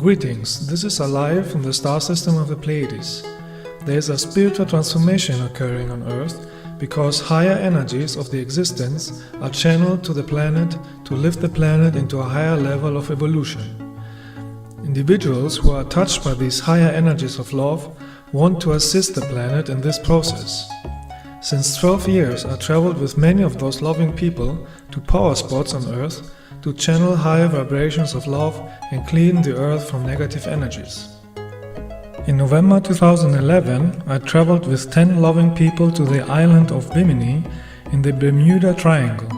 Greetings, this is Alaje from the star system of the Pleiades. There is a spiritual transformation occurring on Earth because higher energies of the existence are channeled to the planet to lift the planet into a higher level of evolution. Individuals who are touched by these higher energies of love want to assist the planet in this process. Since 12 years I traveled with many of those loving people to power spots on Earth to channel higher vibrations of love and clean the Earth from negative energies. In November 2011, I traveled with 10 loving people to the island of Bimini in the Bermuda Triangle.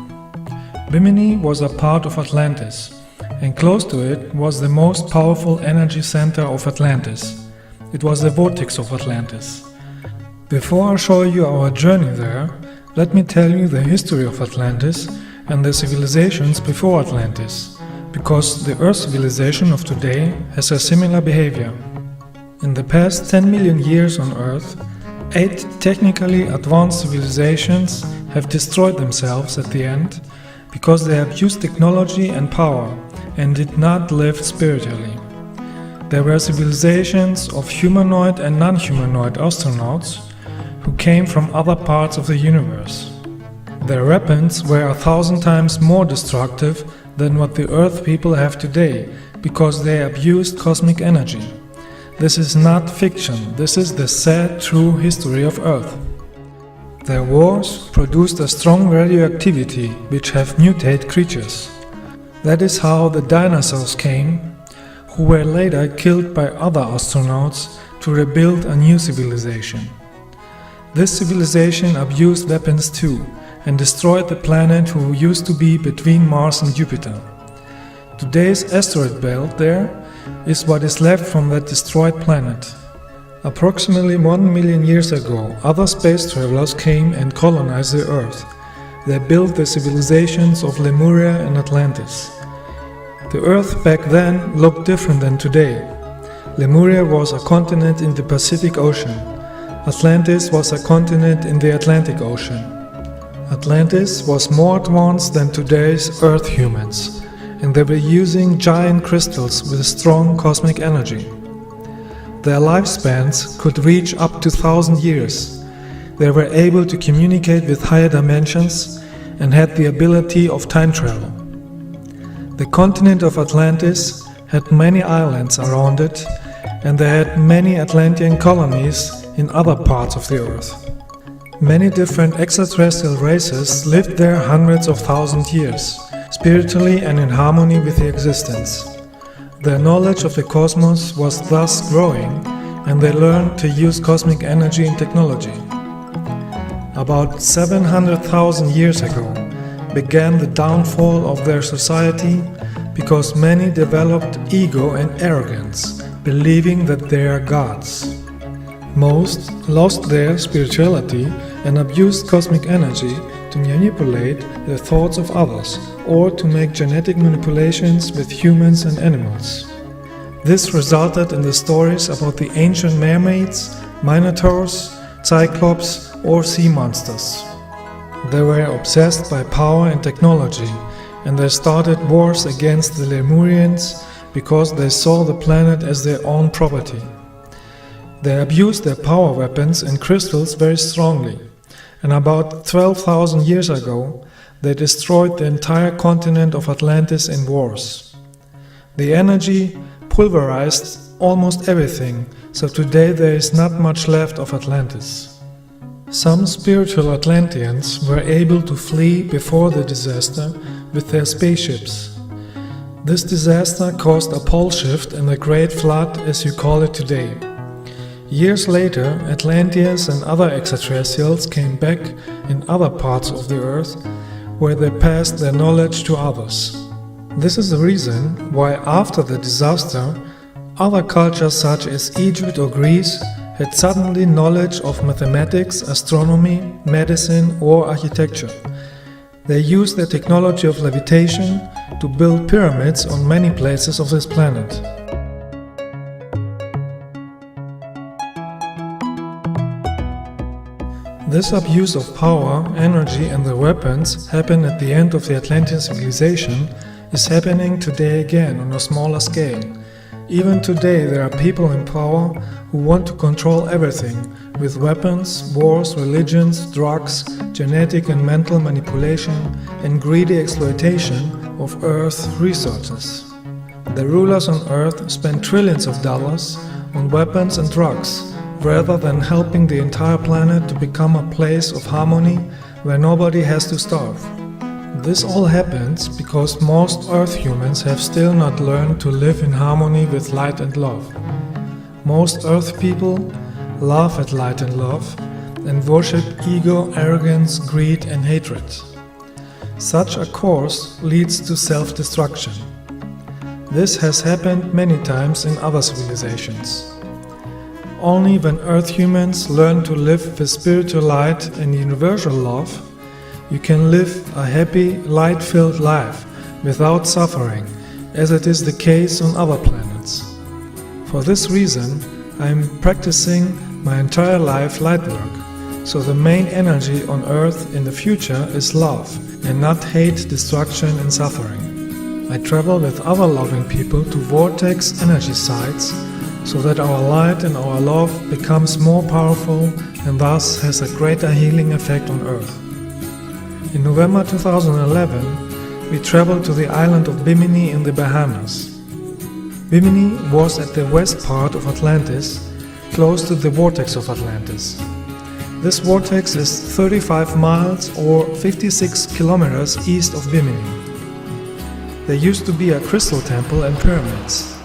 Bimini was a part of Atlantis, and close to it was the most powerful energy center of Atlantis. It was the vortex of Atlantis. Before I show you our journey there, let me tell you the history of Atlantis and the civilizations before Atlantis, because the Earth civilization of today has a similar behavior. In the past 10 million years on Earth, 8 technically advanced civilizations have destroyed themselves at the end because they abused technology and power and did not live spiritually. There were civilizations of humanoid and non-humanoid astronauts who came from other parts of the universe. Their weapons were 1,000 times more destructive than what the Earth people have today, because they abused cosmic energy. This is not fiction, this is the sad, true history of Earth. Their wars produced a strong radioactivity which have mutated creatures. That is how the dinosaurs came, who were later killed by other astronauts to rebuild a new civilization. This civilization abused weapons too, and destroyed the planet who used to be between Mars and Jupiter. Today's asteroid belt there is what is left from that destroyed planet. Approximately 1 million years ago, other space travelers came and colonized the Earth. They built the civilizations of Lemuria and Atlantis. The Earth back then looked different than today. Lemuria was a continent in the Pacific Ocean. Atlantis was a continent in the Atlantic Ocean. Atlantis was more advanced than today's Earth humans, and they were using giant crystals with strong cosmic energy. Their lifespans could reach up to 1,000 years. They were able to communicate with higher dimensions and had the ability of time travel. The continent of Atlantis had many islands around it, and they had many Atlantean colonies in other parts of the Earth. Many different extraterrestrial races lived there hundreds of thousands of years, spiritually and in harmony with the existence. Their knowledge of the cosmos was thus growing, and they learned to use cosmic energy and technology. About 700,000 years ago began the downfall of their society because many developed ego and arrogance, believing that they are gods. Most lost their spirituality and abused cosmic energy to manipulate the thoughts of others or to make genetic manipulations with humans and animals. This resulted in the stories about the ancient mermaids, minotaurs, cyclops or sea monsters. They were obsessed by power and technology, and they started wars against the Lemurians because they saw the planet as their own property. They abused their power weapons and crystals very strongly, and about 12,000 years ago they destroyed the entire continent of Atlantis in wars. The energy pulverized almost everything, so today there is not much left of Atlantis. Some spiritual Atlanteans were able to flee before the disaster with their spaceships. This disaster caused a pole shift and a great flood, as you call it today. Years later, Atlanteans and other extraterrestrials came back in other parts of the Earth, where they passed their knowledge to others. This is the reason why after the disaster, other cultures such as Egypt or Greece had suddenly knowledge of mathematics, astronomy, medicine or architecture. They used the technology of levitation to build pyramids on many places of this planet. This abuse of power, energy and the weapons happened at the end of the Atlantean civilization is happening today again on a smaller scale. Even today there are people in power who want to control everything with weapons, wars, religions, drugs, genetic and mental manipulation and greedy exploitation of Earth's resources. The rulers on Earth spend trillions of dollars on weapons and drugs rather than helping the entire planet to become a place of harmony where nobody has to starve. This all happens because most Earth humans have still not learned to live in harmony with light and love. Most Earth people laugh at light and love and worship ego, arrogance, greed and hatred. Such a course leads to self-destruction. This has happened many times in other civilizations. Only when Earth humans learn to live with spiritual light and universal love, you can live a happy, light-filled life without suffering, as it is the case on other planets. For this reason, I am practicing my entire life Lightwork, so the main energy on Earth in the future is love and not hate, destruction and suffering. I travel with other loving people to vortex energy sites so that our light and our love becomes more powerful and thus has a greater healing effect on Earth. In November 2011, we traveled to the island of Bimini in the Bahamas. Bimini was at the west part of Atlantis, close to the vortex of Atlantis. This vortex is 35 miles or 56 kilometers east of Bimini. There used to be a crystal temple and pyramids,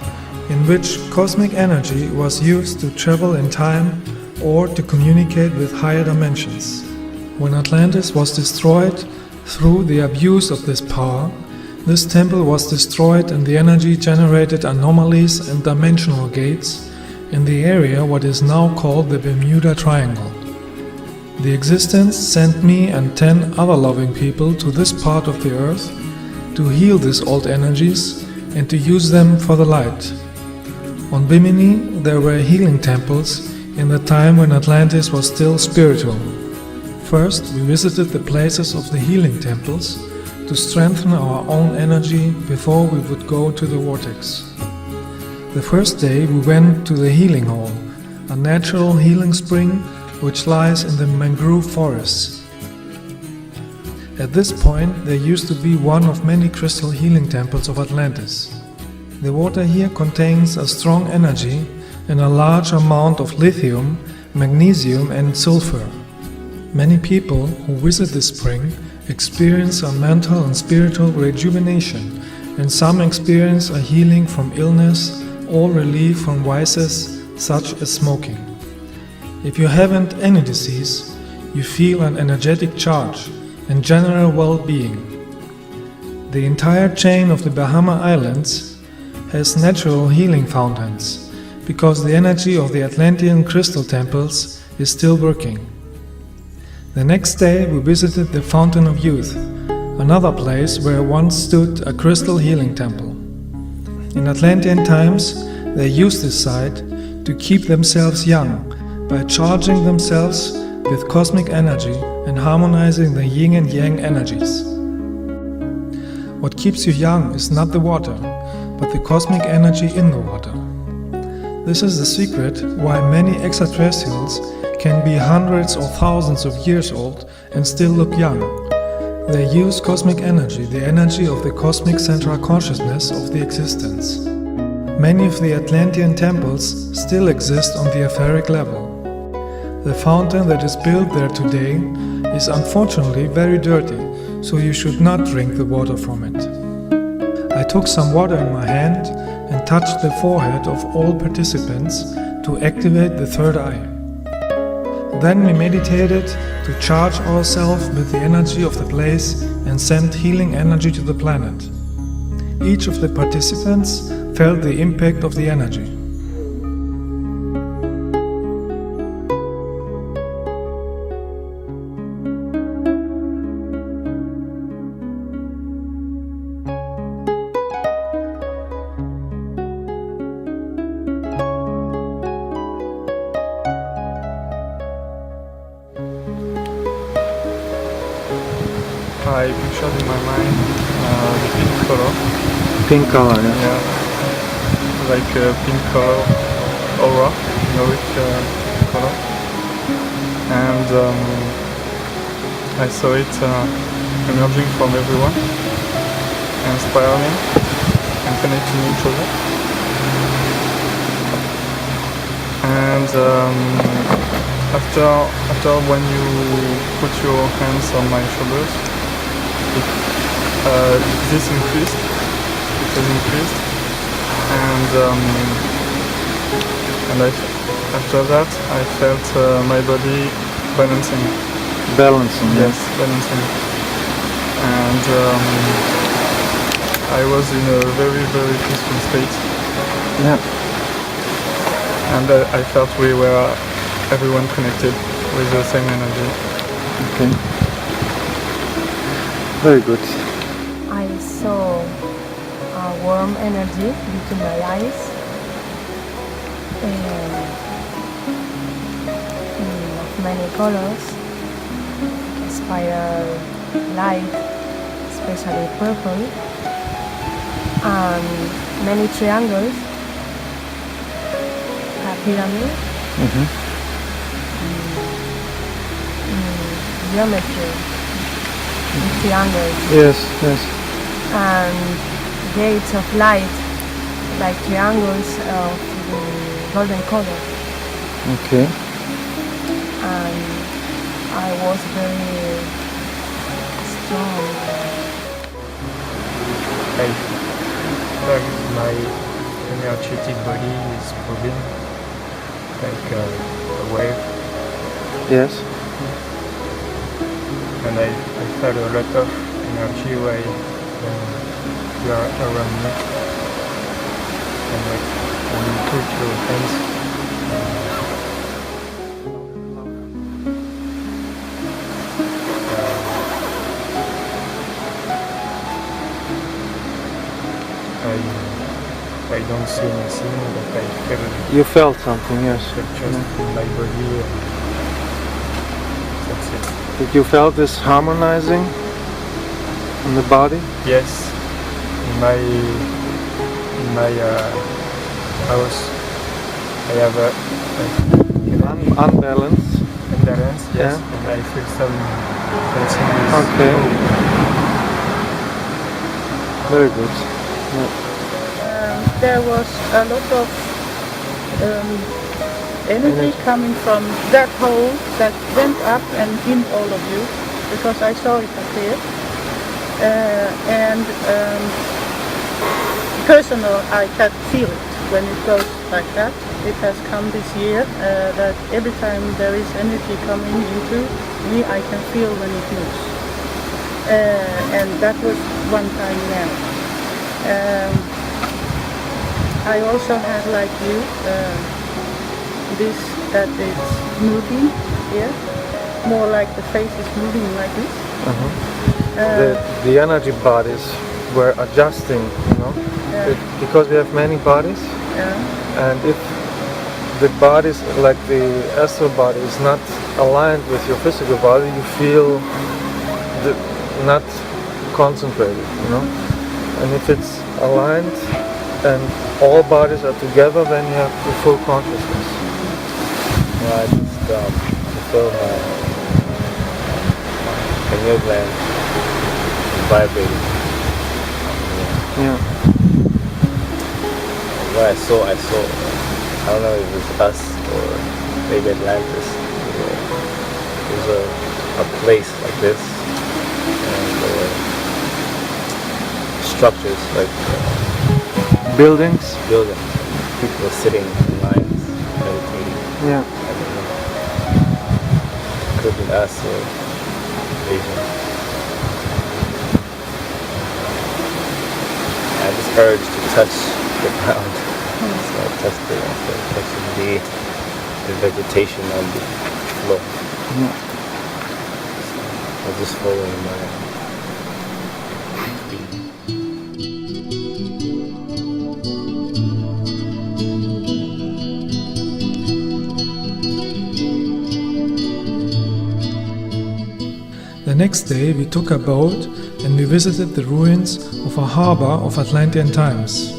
in which cosmic energy was used to travel in time or to communicate with higher dimensions. When Atlantis was destroyed through the abuse of this power, this temple was destroyed and the energy generated anomalies and dimensional gates in the area what is now called the Bermuda Triangle. The existence sent me and 10 other loving people to this part of the earth to heal these old energies and to use them for the light. On Bimini there were healing temples in the time when Atlantis was still spiritual. First, we visited the places of the healing temples to strengthen our own energy before we would go to the vortex. The first day we went to the healing hall, a natural healing spring which lies in the mangrove forests. At this point there used to be one of many crystal healing temples of Atlantis. The water here contains a strong energy and a large amount of lithium, magnesium and sulfur. Many people who visit this spring experience a mental and spiritual rejuvenation, and some experience a healing from illness or relief from vices such as smoking. If you haven't any disease, you feel an energetic charge and general well-being. The entire chain of the Bahama Islands has natural healing fountains, because the energy of the Atlantean crystal temples is still working. The next day we visited the Fountain of Youth, another place where once stood a crystal healing temple. In Atlantean times they used this site to keep themselves young by charging themselves with cosmic energy and harmonizing the yin and yang energies. What keeps you young is not the water, but the cosmic energy in the water. This is the secret why many extraterrestrials can be hundreds or thousands of years old and still look young. They use cosmic energy, the energy of the cosmic central consciousness of the existence. Many of the Atlantean temples still exist on the etheric level. The fountain that is built there today is unfortunately very dirty, so you should not drink the water from it. I took some water in my hand and touched the forehead of all participants to activate the third eye. Then we meditated to charge ourselves with the energy of the place and send healing energy to the planet. Each of the participants felt the impact of the energy. I pictured in my mind the pink color. Pink color, yeah. Yeah. like a pink color aura, Nordic color, and I saw it emerging from everyone, and spiraling and connecting each other. And after when you put your hands on my shoulders, this increased. It has increased, and after that I felt my body balancing. Balancing, yes, balancing, and I was in a very, very peaceful state. Yeah. And I felt we were everyone connected with the same energy. Okay. Very good. I saw a warm energy between my eyes and of many colors, spiral light, especially purple, and many triangles, a pyramid, geometry, triangles. Yes, yes. And gates of light, like triangles of golden color. Okay. And I was very strong. I felt my energetic body is moving like a wave, Yes. and I felt a lot of energy when you are around me. And like when you put your hands I don't see anything, but I feel You felt something, yes. just in my body. That's it. Did you felt this harmonizing in the body? Yes, in my house, I have a Unbalanced. imbalance. Yes, Yeah. and I feel something is Okay. Very good. Yeah. There was a lot of energy coming from that hole that went up and in all of you, because I saw it appear. And personal, I can feel it when it goes like that. It has come this year that every time there is energy coming into me, I can feel when it moves. And that was one time now. I also had, like you, this that it's moving here, more like the face is moving like this. The energy bodies were adjusting, Yeah. because we have many bodies, Yeah. and if the bodies, like the astral body, is not aligned with your physical body, you feel not concentrated, And if it's aligned and all bodies are together, then you have the full consciousness. I just feel my pineal gland vibrating. Yeah. What I saw, I don't know if it's us or maybe Atlantis. There's a place like this, and structures like Buildings. People are sitting in lines, meditating. Yeah. I don't know. Could be us or Asian. I had this urge to touch the ground. So I touched it instead of touching the vegetation on the floor. Yeah. I was just following my The next day we took a boat and we visited the ruins of a harbor of Atlantean times.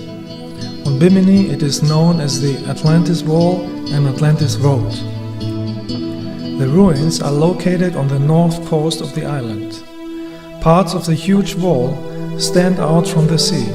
On Bimini it is known as the Atlantis Wall and Atlantis Road. The ruins are located on the north coast of the island. Parts of the huge wall stand out from the sea.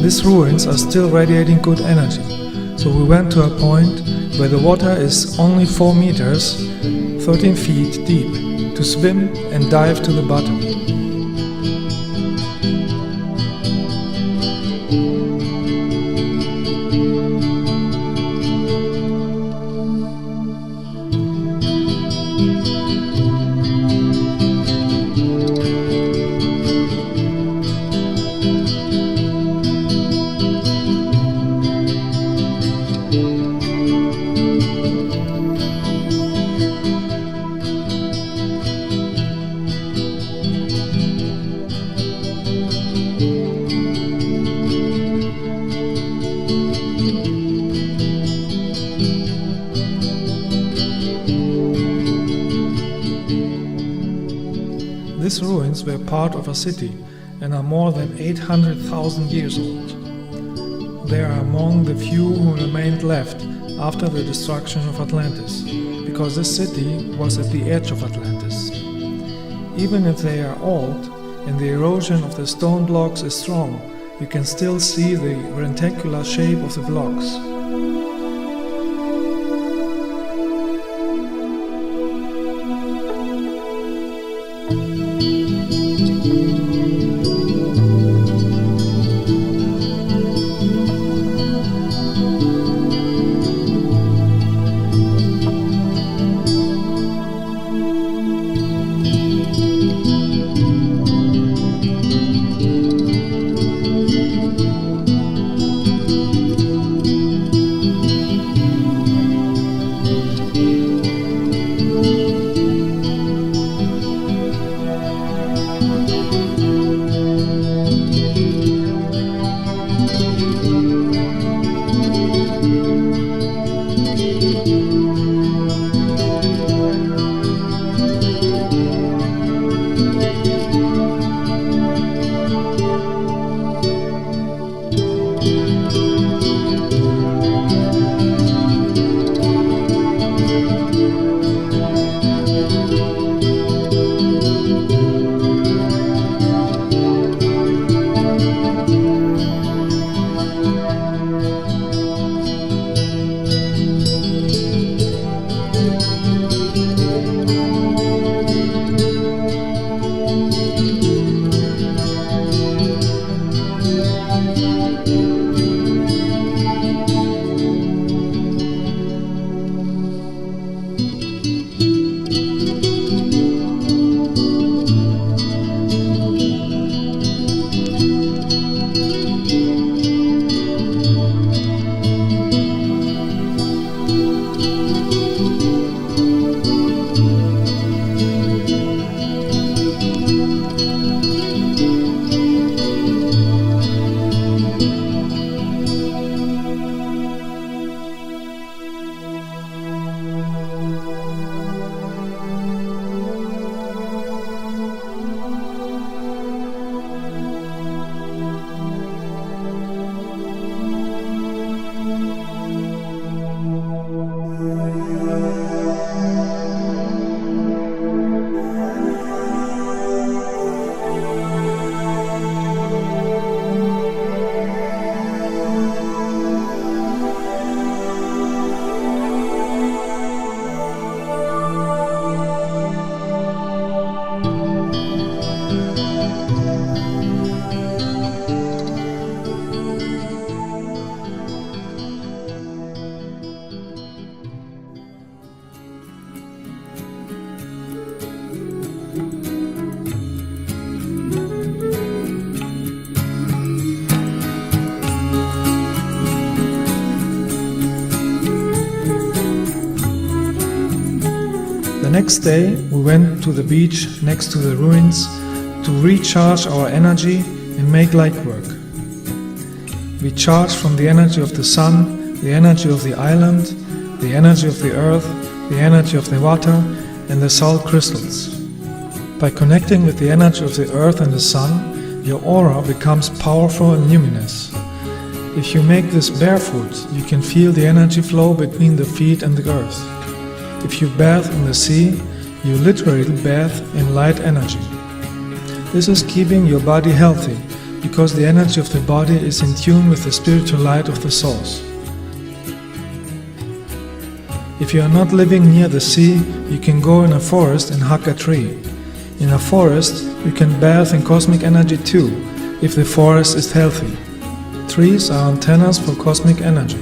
These ruins are still radiating good energy, so we went to a point where the water is only 4 meters, 13 feet deep, to swim and dive to the bottom. These ruins were part of a city and are more than 800,000 years old. They are among the few who remained left after the destruction of Atlantis, because this city was at the edge of Atlantis. Even if they are old and the erosion of the stone blocks is strong, you can still see the reticular shape of the blocks. next day we went to the beach next to the ruins to recharge our energy and make light work. We charged from the energy of the sun, the energy of the island, the energy of the earth, the energy of the water and the salt crystals. By connecting with the energy of the earth and the sun, your aura becomes powerful and luminous. If you make this barefoot, you can feel the energy flow between the feet and the earth. If you bathe in the sea, you literally bathe in light energy. This is keeping your body healthy, because the energy of the body is in tune with the spiritual light of the source. If you are not living near the sea, you can go in a forest and hug a tree. In a forest, you can bathe in cosmic energy too, if the forest is healthy. Trees are antennas for cosmic energy.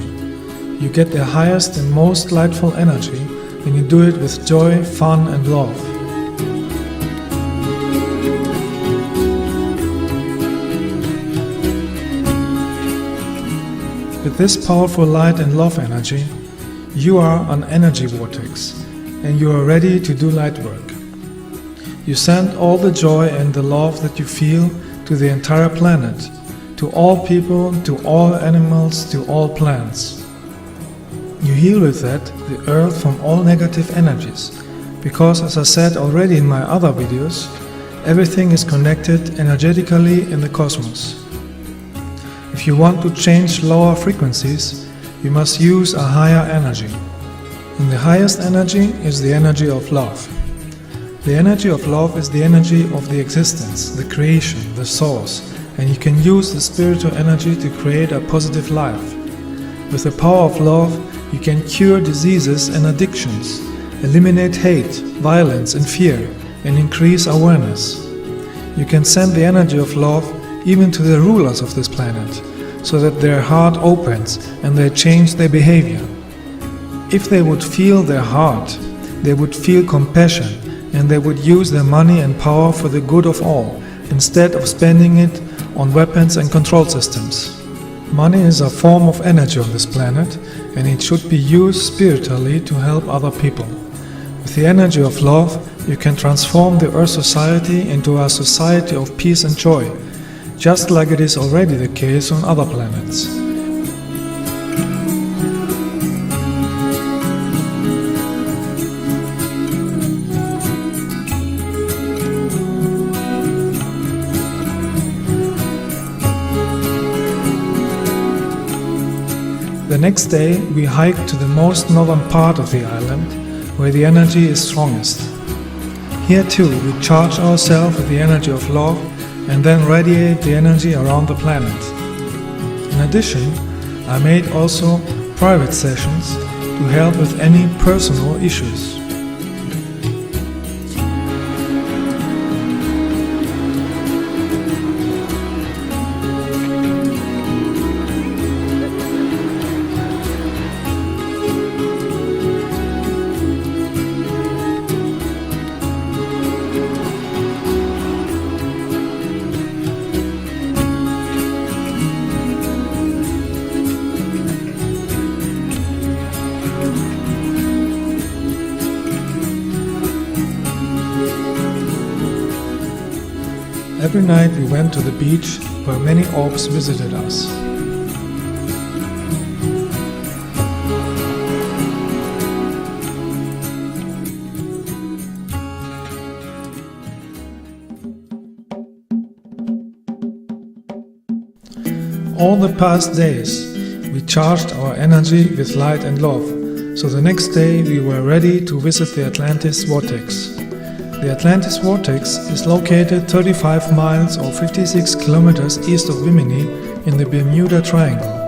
You get the highest and most lightful energy when you do it with joy, fun and love. With this powerful light and love energy, you are an energy vortex and you are ready to do light work. You send all the joy and the love that you feel to the entire planet, to all people, to all animals, to all plants. You heal with that the earth from all negative energies, because as I said already in my other videos, everything is connected energetically in the cosmos. If you want to change lower frequencies, you must use a higher energy. And the highest energy is the energy of love. The energy of love is the energy of the existence, the creation, the source, and you can use the spiritual energy to create a positive life. With the power of love, you can cure diseases and addictions, eliminate hate, violence and fear, and increase awareness. You can send the energy of love even to the rulers of this planet, so that their heart opens and they change their behavior. If they would feel their heart, they would feel compassion and they would use their money and power for the good of all, instead of spending it on weapons and control systems. Money is a form of energy on this planet and it should be used spiritually to help other people. With the energy of love, you can transform the Earth society into a society of peace and joy, just like it is already the case on other planets. The next day we hiked to the most northern part of the island, where the energy is strongest. Here too we charge ourselves with the energy of love and then radiate the energy around the planet. In addition, I made also private sessions to help with any personal issues. Every night we went to the beach where many orbs visited us. All the past days we charged our energy with light and love, so the next day we were ready to visit the Atlantis vortex. The Atlantis vortex is located 35 miles or 56 kilometers east of Bimini in the Bermuda Triangle.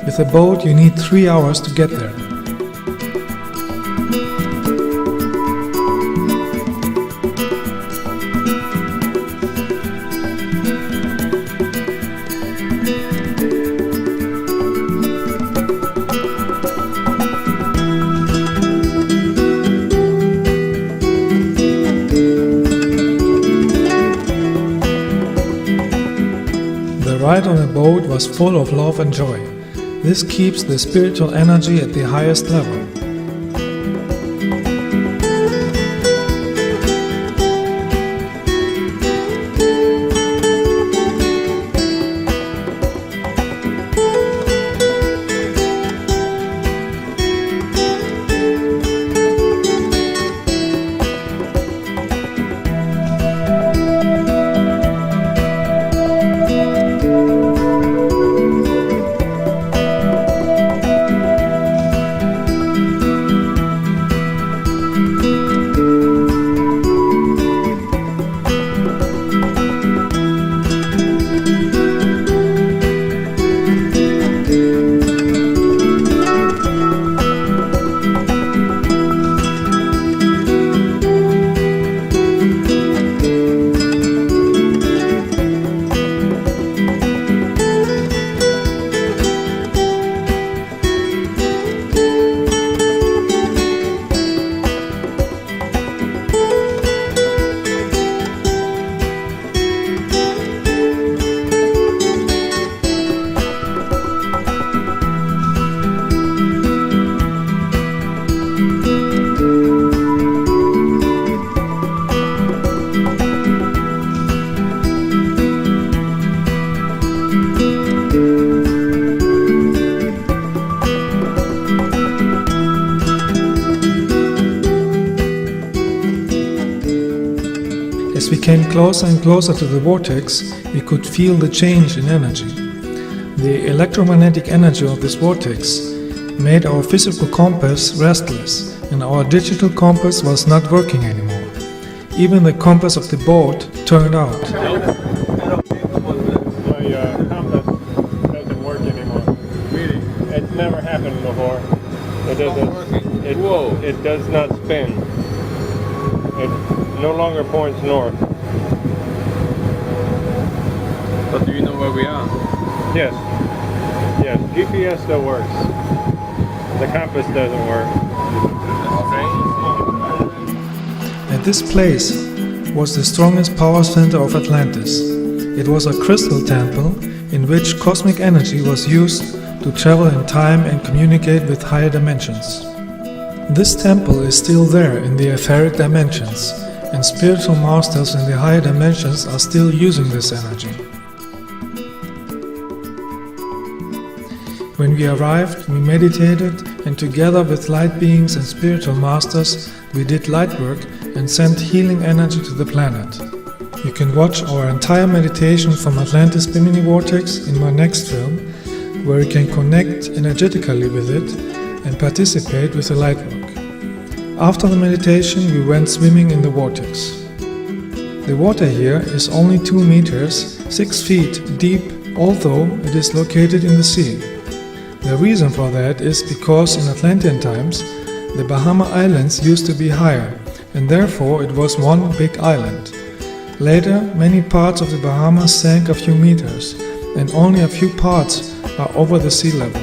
With a boat you need 3 hours to get there. The ride on a boat was full of love and joy. This keeps the spiritual energy at the highest level. As we came closer and closer to the vortex, we could feel the change in energy. The electromagnetic energy of this vortex made our physical compass restless, and our digital compass was not working anymore. Even the compass of the boat turned out. My compass doesn't work anymore. Really? It's never happened before. It doesn't. It does not spin. It no longer points north. But do you know where we are? Yes. Yes. GPS still works. The compass doesn't work. At this place was the strongest power center of Atlantis. It was a crystal temple in which cosmic energy was used to travel in time and communicate with higher dimensions. This temple is still there in the etheric dimensions, and spiritual masters in the higher dimensions are still using this energy. When we arrived, we meditated, and together with light beings and spiritual masters, we did light work and sent healing energy to the planet. You can watch our entire meditation from Atlantis Bimini Vortex in my next film, where you can connect energetically with it and participate with the Lightwork. After the meditation, we went swimming in the vortex. The water here is only 2 meters, 6 feet deep, although it is located in the sea. The reason for that is because in Atlantean times, the Bahama Islands used to be higher, and therefore it was one big island. Later, many parts of the Bahamas sank a few meters, and only a few parts are over the sea level.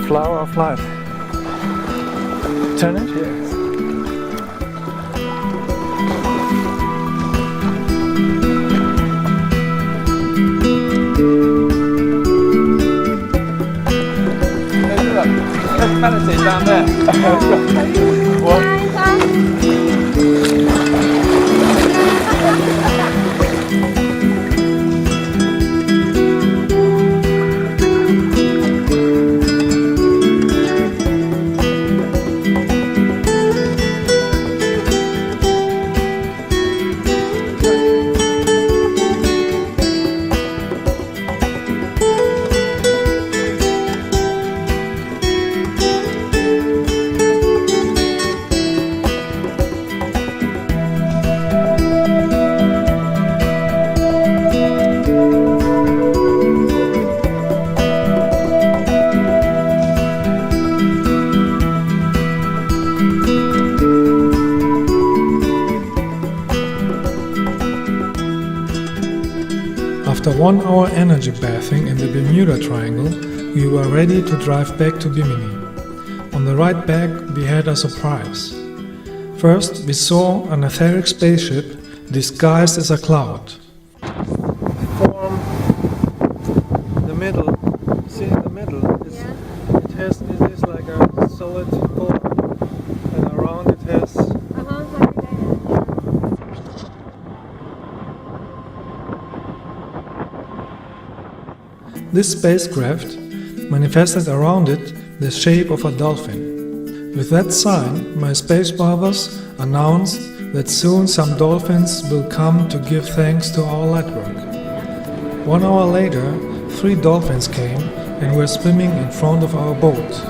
Flower of life. Turn it here. Meditate down there. What? After 1 hour energy bathing in the Bermuda Triangle, we were ready to drive back to Bimini. On the ride back, we had a surprise. First, we saw an etheric spaceship disguised as a cloud. Form the middle. See in the middle? It is like a solid form, and around it has. This spacecraft manifested around it the shape of a dolphin. With that sign, my space brothers announced that soon some dolphins will come to give thanks to our Lightwork. 1 hour later, 3 dolphins came and were swimming in front of our boat.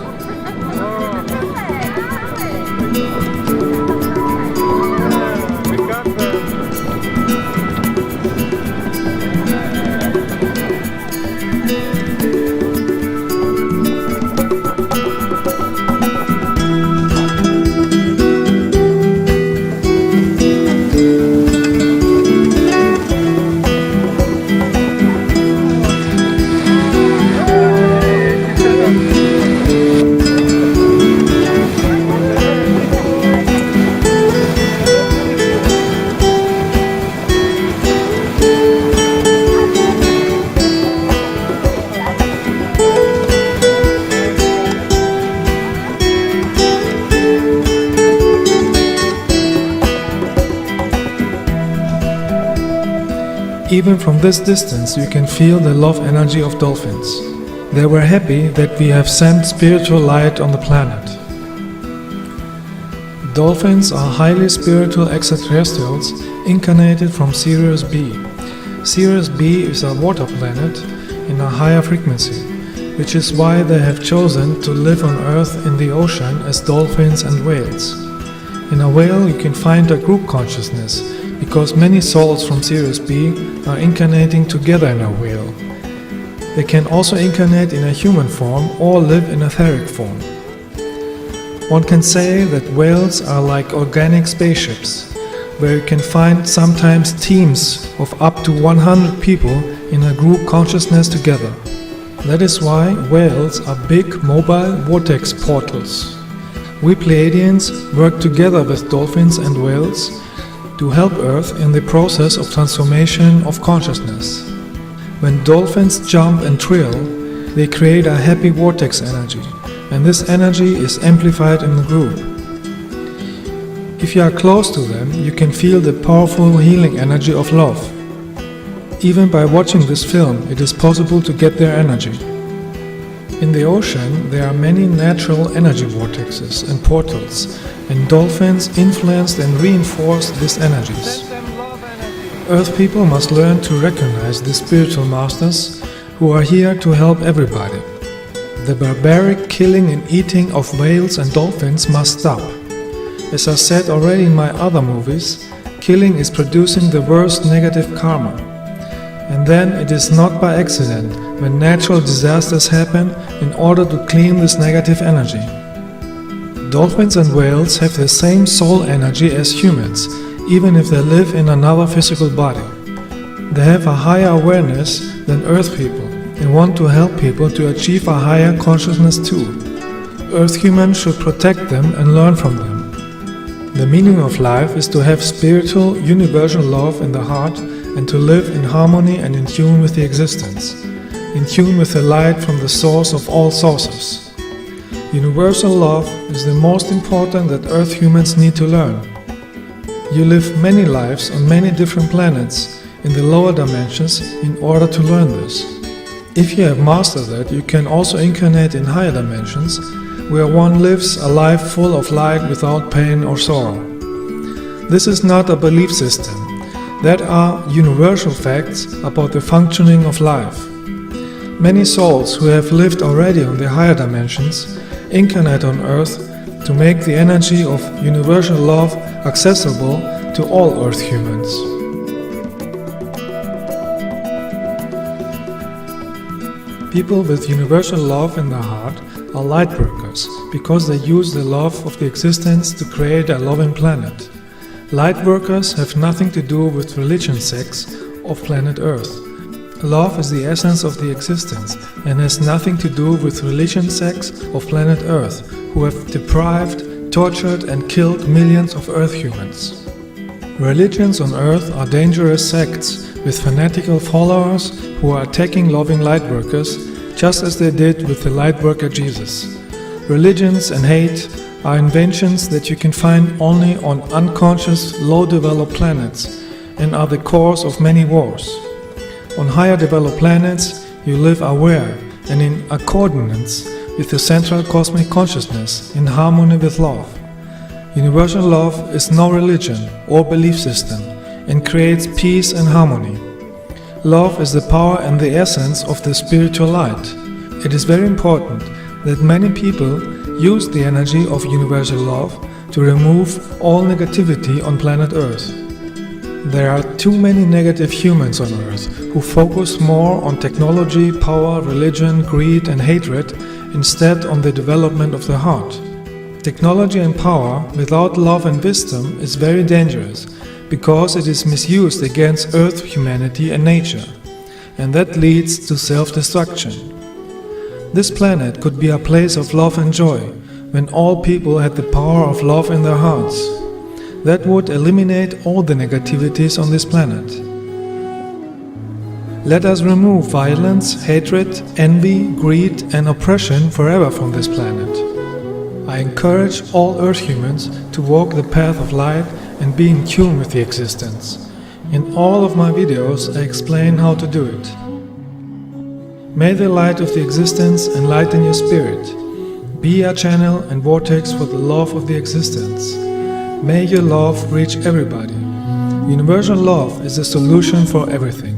Even from this distance, you can feel the love energy of dolphins. They were happy that we have sent spiritual light on the planet. Dolphins are highly spiritual extraterrestrials incarnated from Sirius B. Sirius B is a water planet in a higher frequency, which is why they have chosen to live on Earth in the ocean as dolphins and whales. In a whale, you can find a group consciousness, because many souls from Sirius B are incarnating together in a whale. They can also incarnate in a human form or live in etheric form. One can say that whales are like organic spaceships, where you can find sometimes teams of up to 100 people in a group consciousness together. That is why whales are big mobile vortex portals. We Pleiadians work together with dolphins and whales to help Earth in the process of transformation of consciousness. When dolphins jump and trill, they create a happy vortex energy, and this energy is amplified in the group. If you are close to them, you can feel the powerful healing energy of love. Even by watching this film, it is possible to get their energy. In the ocean, there are many natural energy vortexes and portals, and dolphins influenced and reinforced these energies. Earth people must learn to recognize the spiritual masters who are here to help everybody. The barbaric killing and eating of whales and dolphins must stop. As I said already in my other movies, killing is producing the worst negative karma. And then it is not by accident when natural disasters happen in order to clean this negative energy. Dolphins and whales have the same soul energy as humans, even if they live in another physical body. They have a higher awareness than Earth people and want to help people to achieve a higher consciousness too. Earth humans should protect them and learn from them. The meaning of life is to have spiritual, universal love in the heart and to live in harmony and in tune with the existence, in tune with the light from the source of all sources. Universal love is the most important that Earth humans need to learn. You live many lives on many different planets in the lower dimensions in order to learn this. If you have mastered that, you can also incarnate in higher dimensions, where one lives a life full of light without pain or sorrow. This is not a belief system. That are universal facts about the functioning of life. Many souls who have lived already on the higher dimensions incarnate on Earth to make the energy of universal love accessible to all Earth humans. People with universal love in their heart are lightworkers because they use the love of the existence to create a loving planet. Lightworkers have nothing to do with religion sects of planet Earth. Love is the essence of the existence and has nothing to do with religion sects of planet Earth who have deprived, tortured and killed millions of Earth humans. Religions on Earth are dangerous sects with fanatical followers who are attacking loving lightworkers just as they did with the lightworker Jesus. Religions and hate are inventions that you can find only on unconscious, low-developed planets and are the cause of many wars. On higher developed planets, you live aware and in accordance with the central cosmic consciousness in harmony with love. Universal love is no religion or belief system and creates peace and harmony. Love is the power and the essence of the spiritual light. It is very important that many people use the energy of universal love to remove all negativity on planet Earth. There are too many negative humans on Earth who focus more on technology, power, religion, greed and hatred instead on the development of the heart. Technology and power without love and wisdom is very dangerous because it is misused against Earth, humanity and nature, and that leads to self-destruction. This planet could be a place of love and joy when all people had the power of love in their hearts. That would eliminate all the negativities on this planet. Let us remove violence, hatred, envy, greed and oppression forever from this planet. I encourage all Earth humans to walk the path of light and be in tune with the existence. In all of my videos I explain how to do it. May the light of the existence enlighten your spirit. Be a channel and vortex for the love of the existence. May your love reach everybody. Universal love is the solution for everything.